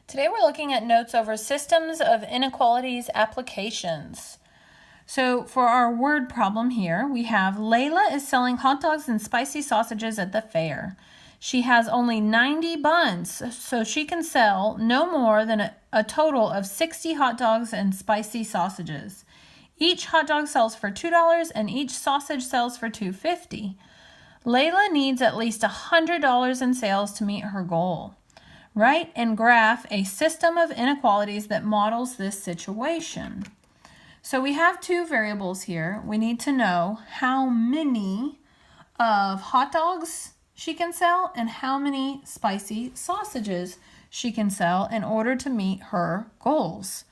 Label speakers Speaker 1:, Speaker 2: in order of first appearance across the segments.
Speaker 1: Today we're looking at notes over systems of inequalities applications. So for our word problem here, we have Layla is selling hot dogs and spicy sausages at the fair. She has only 90 buns, so she can sell no more than a total of 60 hot dogs and spicy sausages. Each hot dog sells for $2 and each sausage sells for $2.50. Layla needs at least $100 in sales to meet her goal. Write and graph a system of inequalities that models this situation. So we have two variables here. We need to know how many of hot dogs she can sell and how many spicy sausages she can sell in order to meet her goals.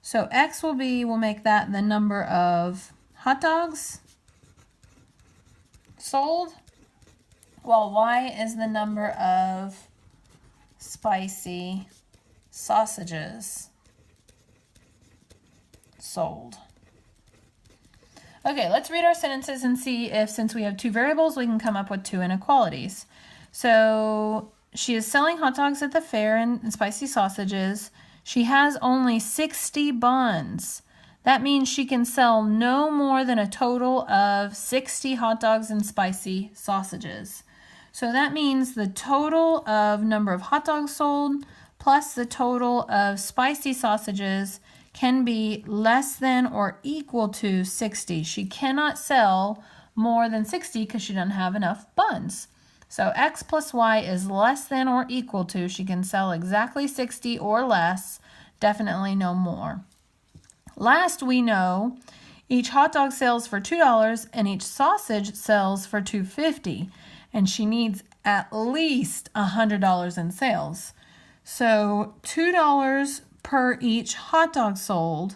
Speaker 1: So X we'll make that the number of hot dogs sold, while Y is the number of spicy sausages sold. Okay, let's read our sentences and see if, since we have two variables, we can come up with two inequalities. So she is selling hot dogs at the fair and spicy sausages. She has only 60 buns. That means she can sell no more than a total of 60 hot dogs and spicy sausages. So that means the total of number of hot dogs sold plus the total of spicy sausages can be less than or equal to 60. She cannot sell more than 60 because she doesn't have enough buns. So X plus Y is less than or equal to, she can sell exactly 60 or less, definitely no more. Last, we know each hot dog sells for $2 and each sausage sells for $2.50. And she needs at least $100 in sales. So $2 per each hot dog sold,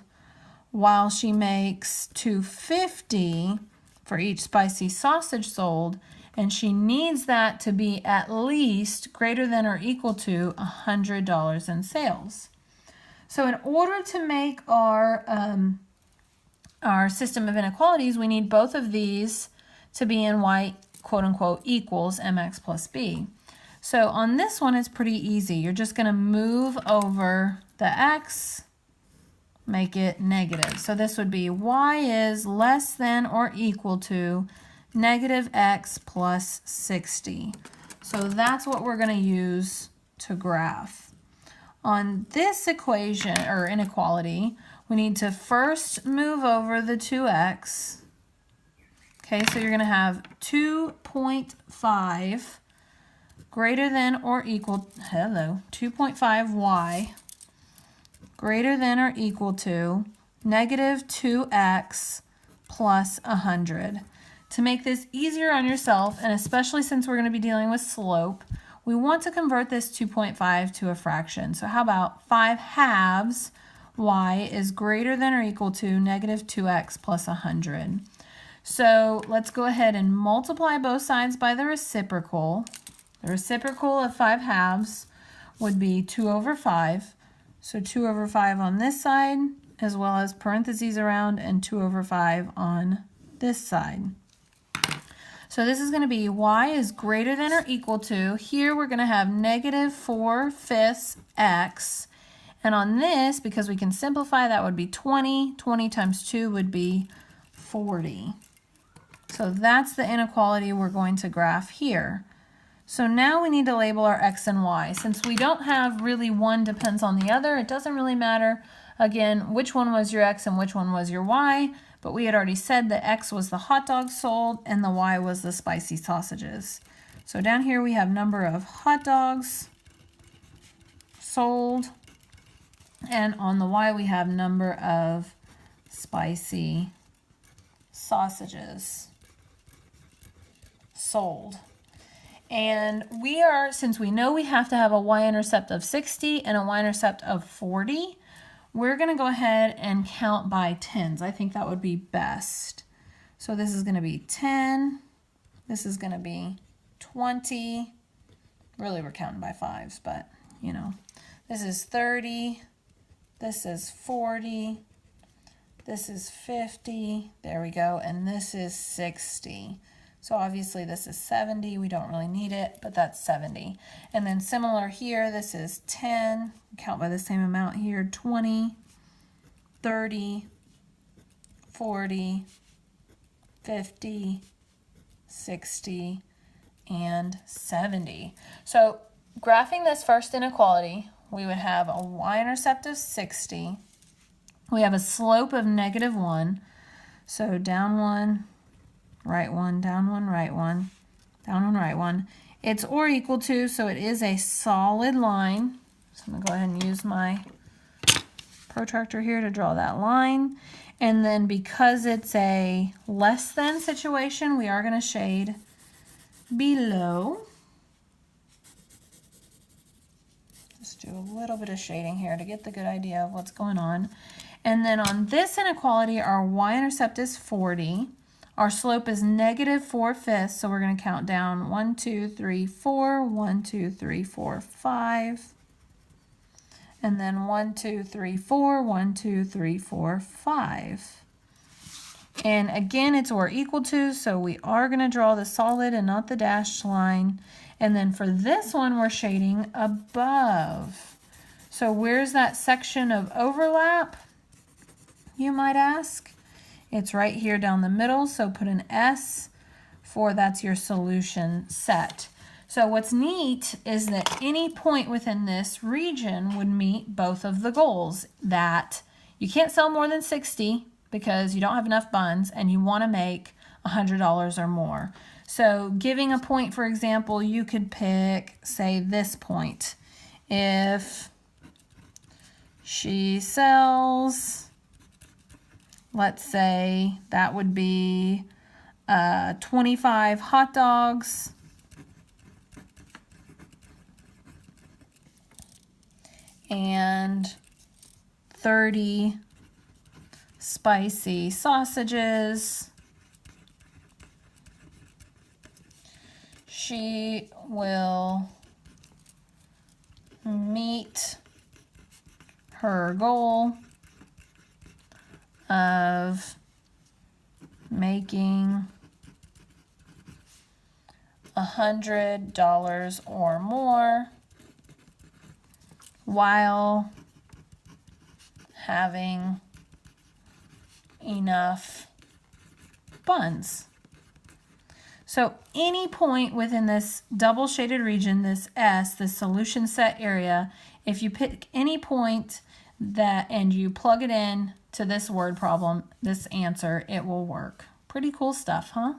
Speaker 1: while she makes $2.50 for each spicy sausage sold, and she needs that to be at least greater than or equal to $100 in sales. So in order to make our system of inequalities, we need both of these to be in Y quote unquote equals mx plus b. So on this one, it's pretty easy. You're just going to move over the x, make it negative. So this would be y is less than or equal to negative x plus 60. So that's what we're going to use to graph. On this equation or inequality, we need to first move over the 2x. Okay, so you're going to have 2.5 greater than or equal, 2.5y greater than or equal to negative 2x plus 100. To make this easier on yourself, and especially since we're going to be dealing with slope, we want to convert this 2.5 to a fraction. So how about 5 halves y is greater than or equal to negative 2x plus 100. So let's go ahead and multiply both sides by the reciprocal. The reciprocal of 5 halves would be 2 over 5. So 2 over 5 on this side, as well as parentheses around, and 2 over 5 on this side. So this is going to be y is greater than or equal to, here we're going to have negative 4/5 x. And on this, because we can simplify, that would be 20. 20 times 2 would be 40. So that's the inequality we're going to graph here. So now we need to label our x and y. Since we don't have really one depends on the other, it doesn't really matter, again, which one was your x and which one was your y, but we had already said that x was the hot dogs sold and the y was the spicy sausages. So down here we have number of hot dogs sold, and on the y we have number of spicy sausages sold. And since we know we have to have a y-intercept of 60 and a y-intercept of 40, we're going to go ahead and count by tens. I think that would be best. So this is going to be 10. This is going to be 20. Really, we're counting by fives, but, you know. This is 30. This is 40. This is 50. There we go. And this is 60. So obviously this is 70, we don't really need it, but that's 70. And then similar here, this is 10, count by the same amount here, 20, 30, 40, 50, 60, and 70. So graphing this first inequality, we would have a y-intercept of 60. We have a slope of -1. So down 1, right 1, down 1, right 1, down 1, right 1. It's or equal to, so it is a solid line. So I'm going to go ahead and use my protractor here to draw that line. And then because it's a less than situation, we are going to shade below. Just do a little bit of shading here to get the good idea of what's going on. And then on this inequality, our y-intercept is 40. Our slope is -4/5, so we're going to count down 1, 2, 3, 4, 1, 2, 3, 4, 5. And then 1, 2, 3, 4, 1, 2, 3, 4, 5. And again, it's or equal to, so we are going to draw the solid and not the dashed line. And then for this one, we're shading above. So where's that section of overlap, you might ask? It's right here down the middle, so put an S for that's your solution set. So what's neat is that any point within this region would meet both of the goals, that you can't sell more than 60 because you don't have enough buns and you want to make $100 or more. So giving a point, for example, you could pick, say, this point. If she sells, let's say that would be 25 hot dogs and 30 spicy sausages, she will meet her goal of making $100 or more while having enough buns. So any point within this double shaded region, this S, this solution set area, if you pick any point that and you plug it in to this word problem, this answer, it will work. Pretty cool stuff, huh?